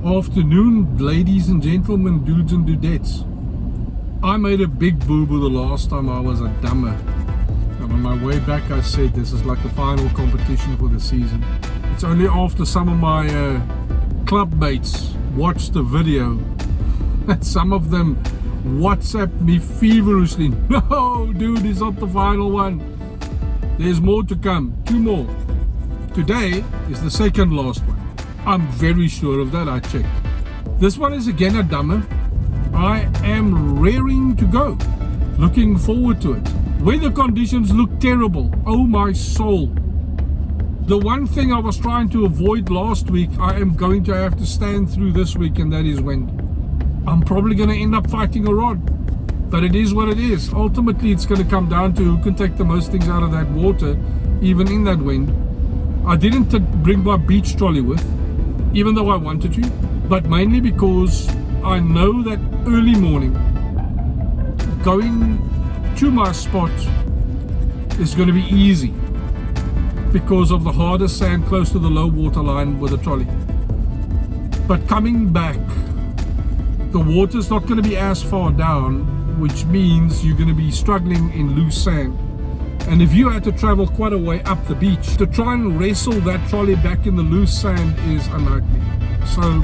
Afternoon, ladies and gentlemen, dudes and dudettes. I made a big boo-boo the last time I was a dumber. And on my way back I said this is like the final competition for the season. It's only after some of my club mates watched the video that some of them WhatsApped me feverishly. No, dude, it's not the final one. There's more to come. 2 more. Today is the second last one. I'm very sure of that, I checked. This one is again a dumber. I am raring to go. Looking forward to it. Weather conditions look terrible. Oh my soul. The one thing I was trying to avoid last week, I am going to have to stand through this week, and that is wind. I'm probably going to end up fighting a rod. But it is what it is. Ultimately, it's going to come down to who can take the most things out of that water, even in that wind. I didn't bring my beach trolley with, even though I wanted to, but mainly because I know that early morning going to my spot is going to be easy because of the harder sand close to the low water line with the trolley. But coming back, the water's not going to be as far down, which means you're going to be struggling in loose sand. And if you had to travel quite a way up the beach, to try and wrestle that trolley back in the loose sand is unlikely. So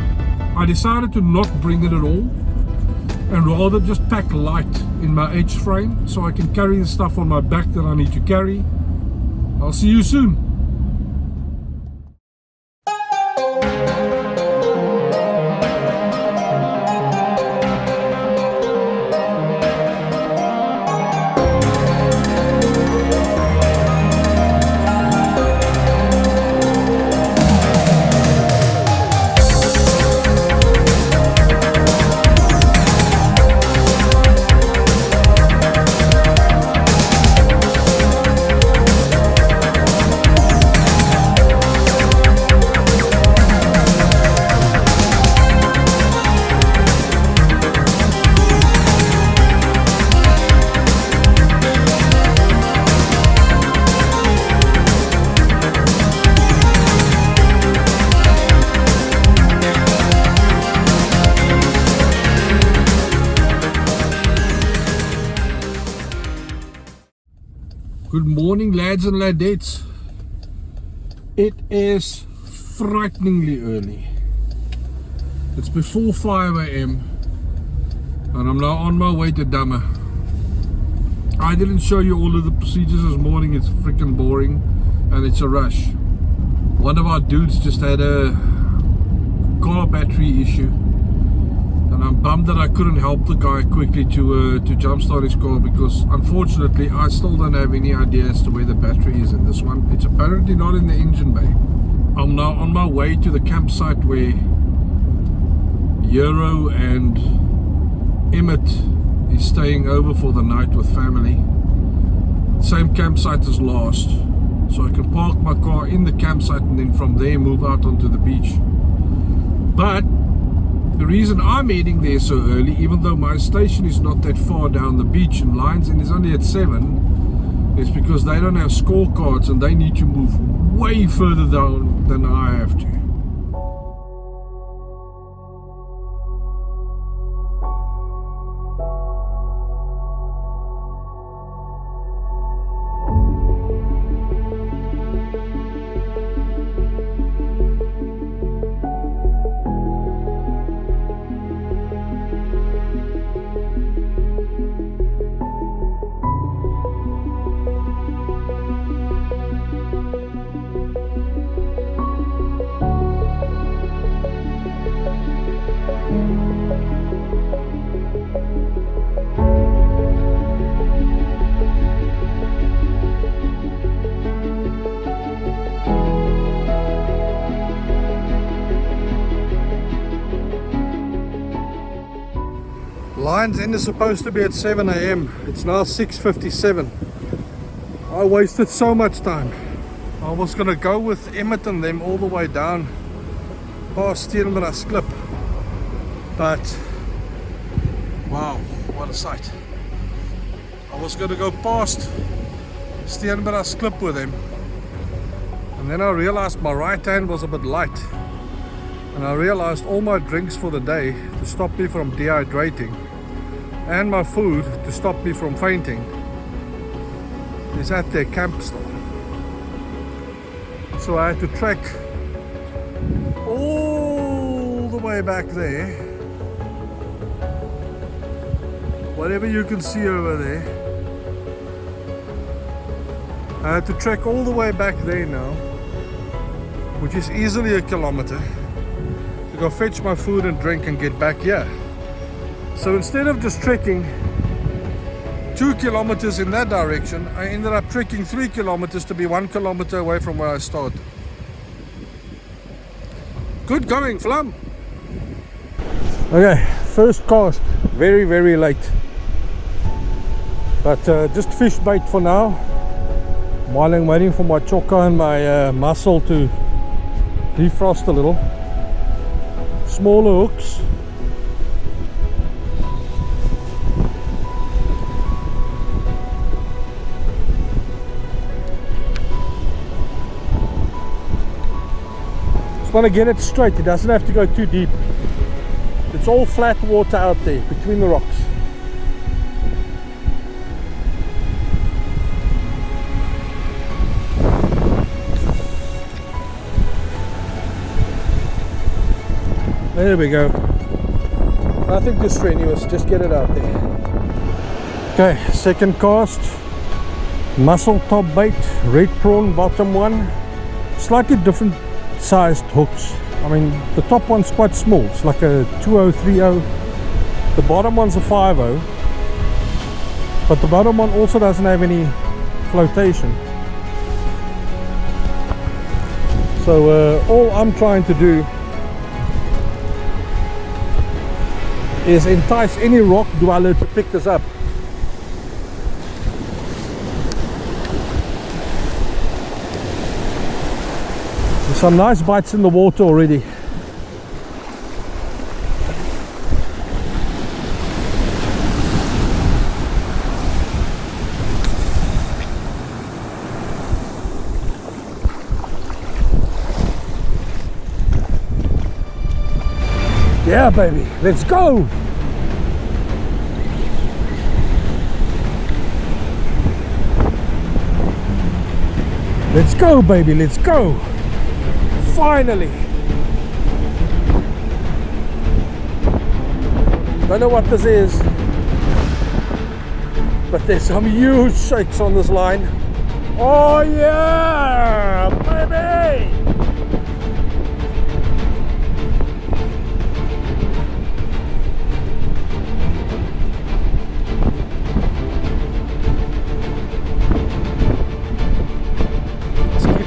I decided to not bring it at all and rather just pack light in my H frame so I can carry the stuff on my back that I need to carry. I'll see you soon. Good morning, lads and ladettes. It is frighteningly early. It's before 5 a.m. and I'm now on my way to Damme. I didn't show you all of the procedures this morning. It's freaking boring and it's a rush. One of our dudes just had a car battery issue, and I'm bummed that I couldn't help the guy quickly to jumpstart his car, because unfortunately I still don't have any idea as to where the battery is in this one. It's apparently not in the engine bay. I'm now on my way to the campsite where Euro and Emmett is staying over for the night with family. Same campsite as last, so I can park my car in the campsite and then from there move out onto the beach. But the reason I'm heading there so early, even though my station is not that far down the beach and Lions End is only at 7, is because they don't have scorecards and they need to move way further down than I have to. Lions End is supposed to be at 7 a.m. It's now 6:57. I wasted so much time. I was gonna go with Emmett and them all the way down past Steenberg's Klip, but wow, what a sight. I was gonna go past Steenberg's Klip with them, and then I realized my right hand was a bit light, And I realized all my drinks for the day to stop me from dehydrating and my food to stop me from fainting is at their campsite. So I had to trek all the way back there. Whatever you can see over there. I had to trek all the way back there now, which is easily 1 kilometer, to go fetch my food and drink and get back here. So instead of just trekking 2 kilometers in that direction, I ended up trekking 3 kilometers to be 1 kilometer away from where I started. Good going, Flum. Okay, first cast, very, very late. But just fish bait for now, while I'm waiting for my choker and my mussel to defrost a little. Smaller hooks. Just want to get it straight. It doesn't have to go too deep. It's all flat water out there between the rocks. There we go. Nothing too strenuous, just get it out there. Okay, second cast. Mussel top bait, red prawn bottom one. Slightly different sized hooks. I mean, the top one's quite small. It's like a 2030. The bottom one's a 50. But the bottom one also doesn't have any flotation. So all I'm trying to do is entice any rock dweller to pick this up. There's some nice bites in the water already. Yeah, baby, let's go! Let's go, baby, let's go! Finally! Don't know what this is, but there's some huge shakes on this line. Oh yeah, baby!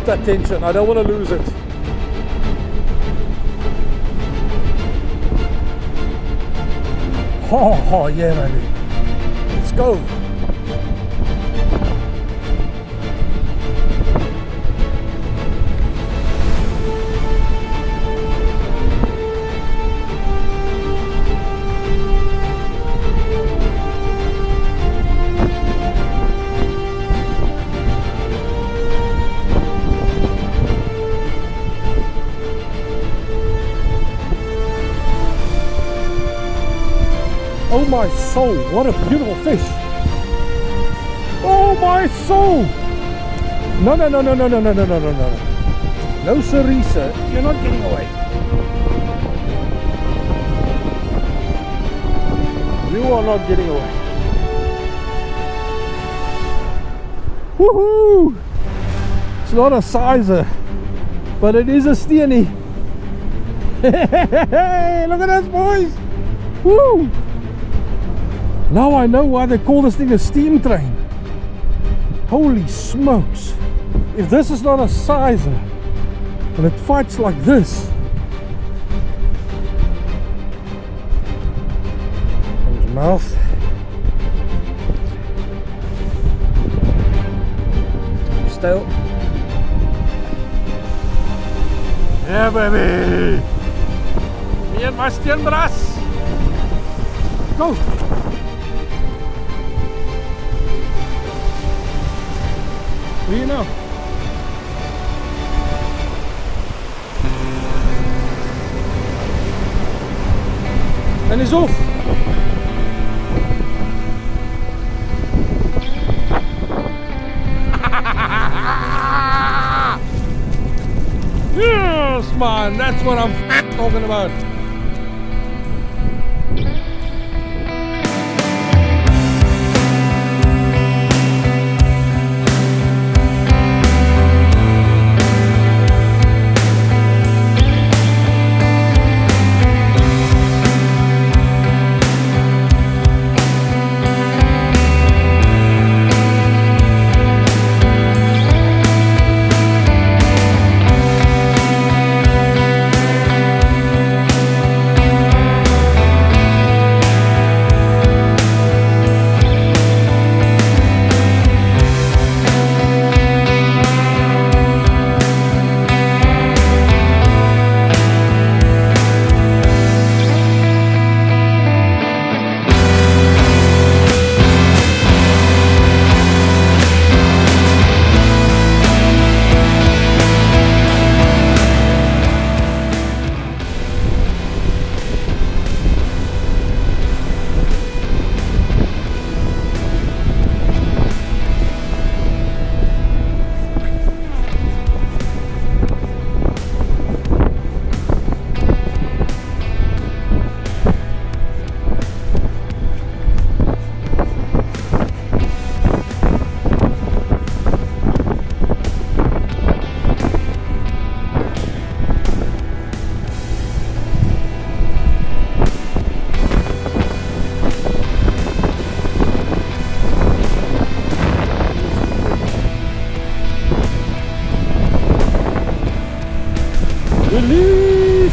That tension, I don't want to lose it. Oh yeah, baby, let's go. Oh my soul, what a beautiful fish. Oh my soul. No. No sirisa, you're not getting away. You are not getting away. Woohoo! It's not a sizer, but it is a steenie. Hey, look at us, boys. Woo! Now I know why they call this thing a steam train. Holy smokes. If this is not a sizer and it fights like this. His mouth. Still. Yeah, baby. Me and my steenbras. Go. What do you know? battery's off. Yes, man, that's what I'm talking about. Release!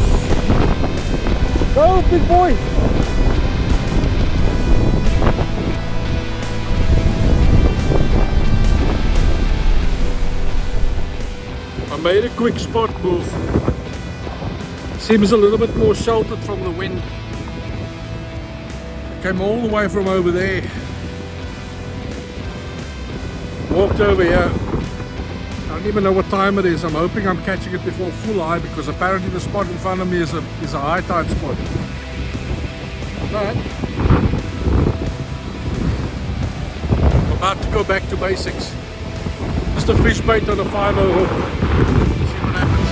Go, big boy! I made a quick spot move. Seems a little bit more sheltered from the wind. I came all the way from over there. Walked over here. I don't even know what time it is. I'm hoping I'm catching it before full high, because apparently the spot in front of me is a high tide spot. But I'm about to go back to basics. Just a fish bait on a 5-0 hook. See what happens.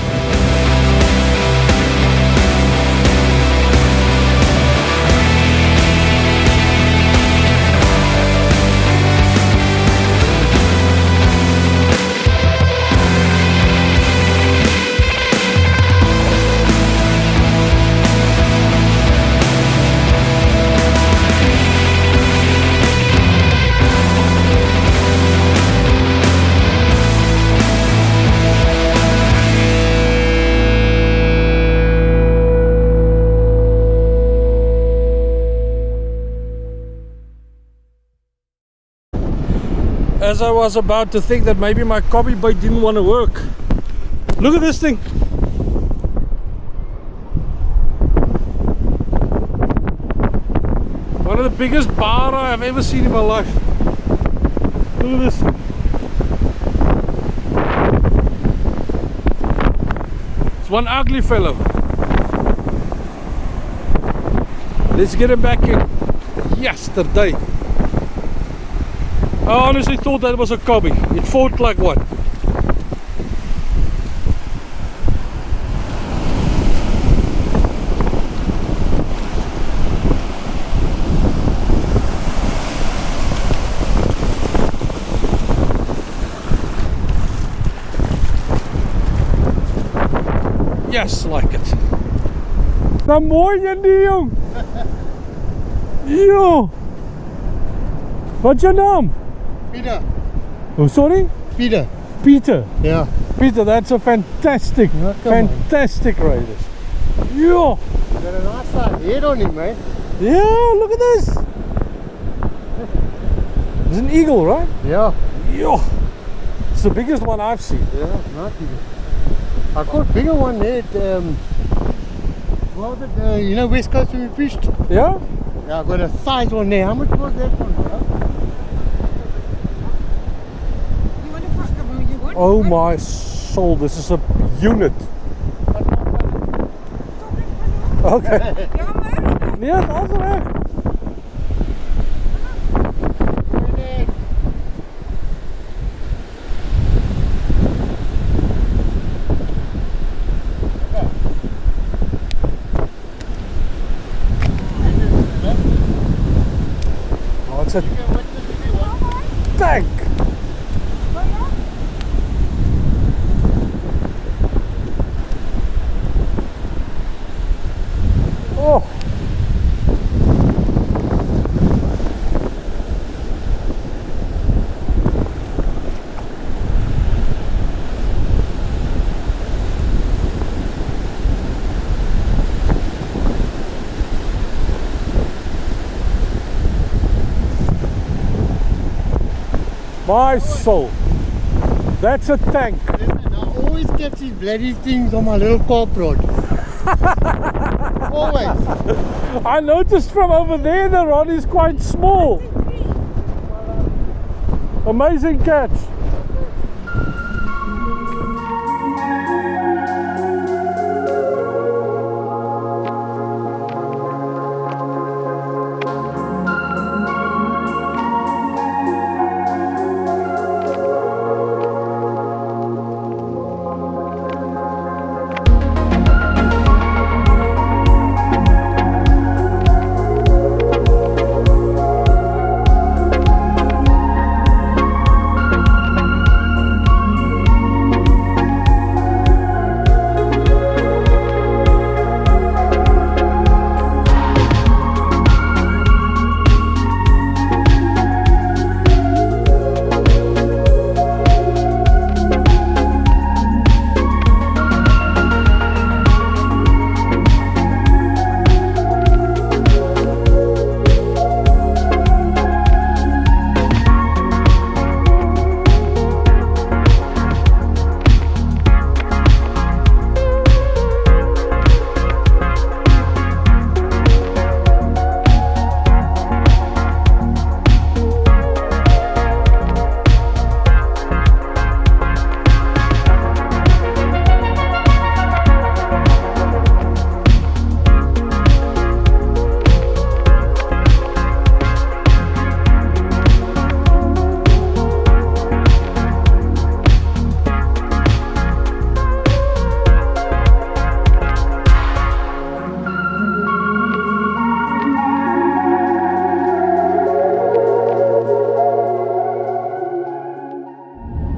As I was about to think that maybe my copy bait didn't want to work. Look at this thing. One of the biggest bar I've ever seen in my life. Look at this. It's one ugly fellow. Let's get him back in. Yesterday. I honestly thought that was a cobby. It fought like one. Yes, like it. Nou mooi Jannie, jong. Yo. What's your name? Pieter. Oh, sorry? Pieter. Pieter. Yeah. Pieter, that's a fantastic, fantastic raider. Yeah. You got a nice size head on him, mate. Yeah, look at this. It's an eagle, right? Yeah. Yeah. It's the biggest one I've seen. Yeah, not eagle. I caught bigger one there at, you know, West Coast when we fished? Yeah? Yeah, I got a size one there. How much was that one, bro? Oh my soul, this is a unit. Okay. Nee, daar's reg. Oh, it's a tank. Oh. My soul. That's a tank. Listen, I always get these bloody things on my little carp rod. Always. I noticed from over there the rod is quite small. Amazing catch.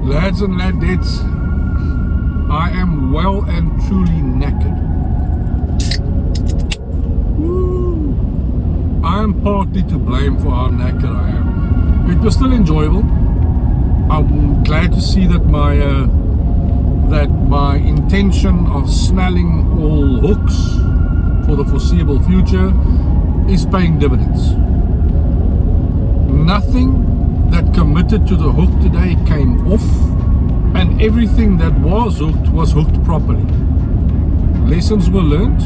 Lads and ladettes, I am well and truly knackered. Woo. I am partly to blame for how knackered I am. It was still enjoyable. I'm glad to see that my intention of snelling all hooks for the foreseeable future is paying dividends. Nothing that committed to the hook today came off, and everything that was hooked properly. Lessons were learned,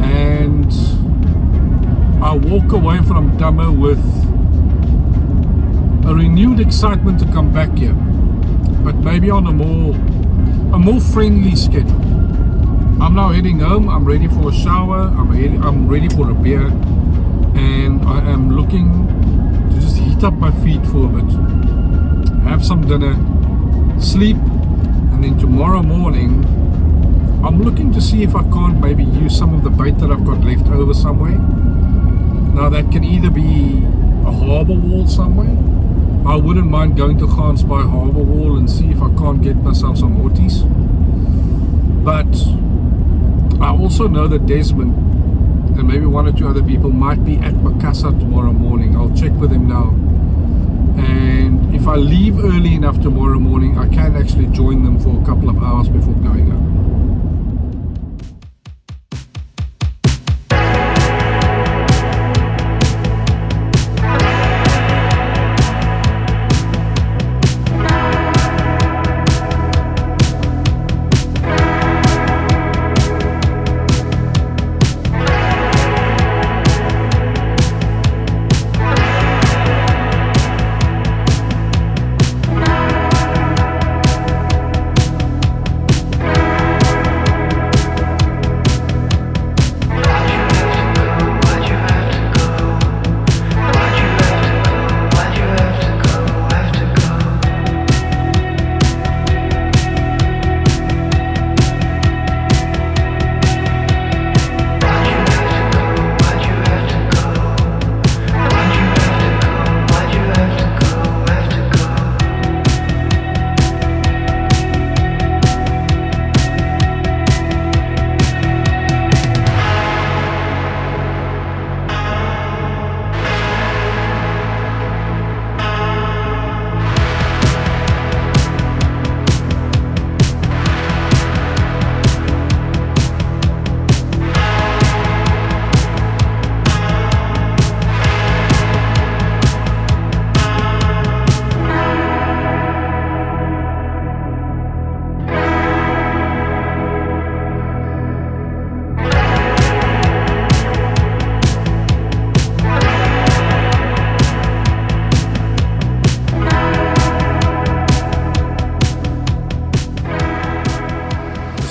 and I walk away from Damme with a renewed excitement to come back here, but maybe on a more friendly schedule. I'm now heading home. I'm ready for a shower. I'm ready for a beer, and I am looking to just heat up my feet for a bit, have some dinner, sleep, and then tomorrow morning I'm looking to see if I can't maybe use some of the bait that I've got left over somewhere. Now that can either be a harbour wall somewhere. I wouldn't mind going to Gansbaai Harbour Wall and see if I can't get myself some morties. But I also know that Desmond and maybe one or two other people might be at Makassar tomorrow morning. I'll check with them now. And if I leave early enough tomorrow morning, I can actually join them for a couple of hours before going home.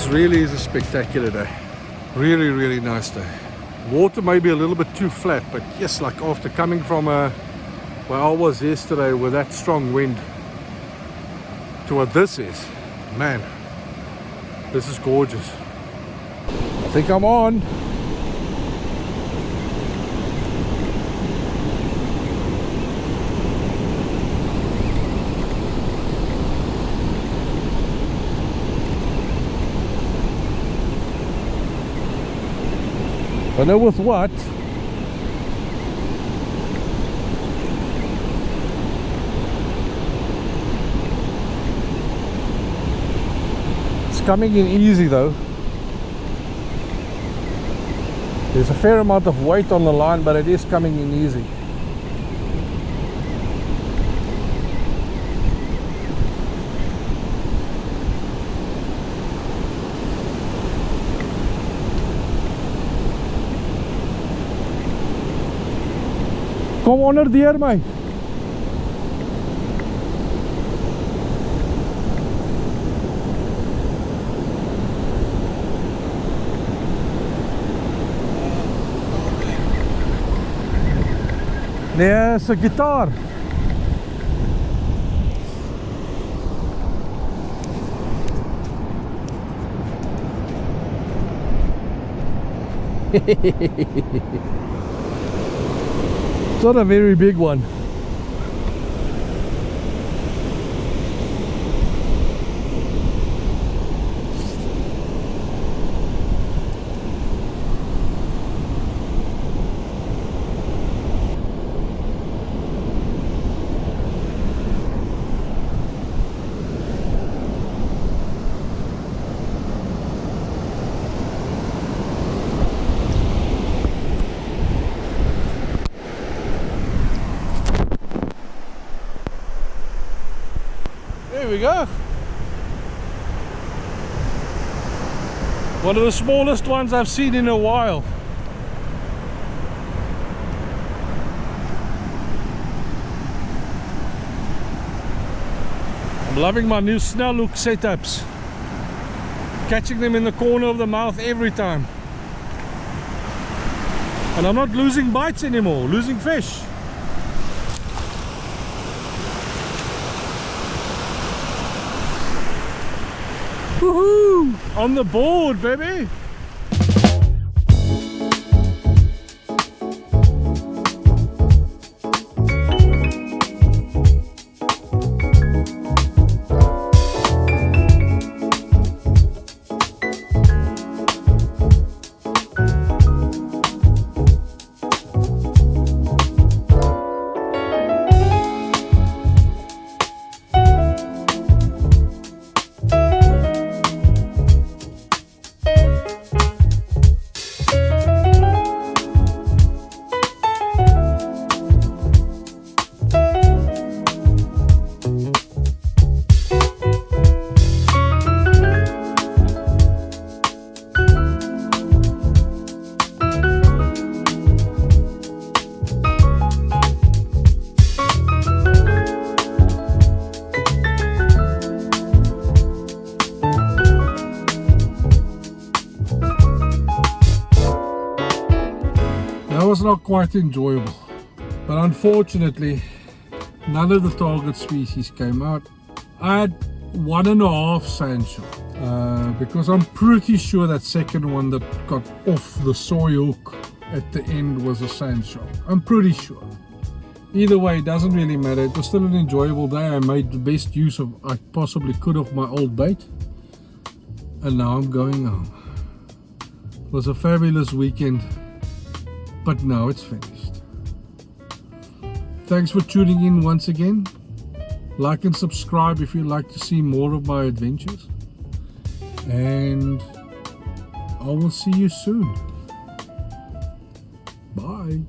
really is a spectacular day. Really, really nice day. Water may be a little bit too flat, but yes, like after coming from where I was yesterday with that strong wind to what this is, man, this is gorgeous. I think I'm on. I know with what. It's coming in easy though. There's a fair amount of weight on the line, but it is coming in easy. Kom onder deur my. Nee, is 'n gitaar. It's not a very big one. There we go. One of the smallest ones I've seen in a while. I'm loving my new Snell Hook setups. Catching them in the corner of the mouth every time. And I'm not losing bites anymore, losing fish. Woohoo! On the board, baby! Was not quite enjoyable, but unfortunately none of the target species came out. I had 1.5 sandshell because I'm pretty sure that second one that got off the soy hook at the end was a sandshell. I'm pretty sure. Either way, it doesn't really matter. It was still an enjoyable day. I made the best use of I possibly could of my old bait, and now I'm going home. It was a fabulous weekend, but now it's finished. Thanks for tuning in once again. Like and subscribe if you'd like to see more of my adventures. And I will see you soon. Bye.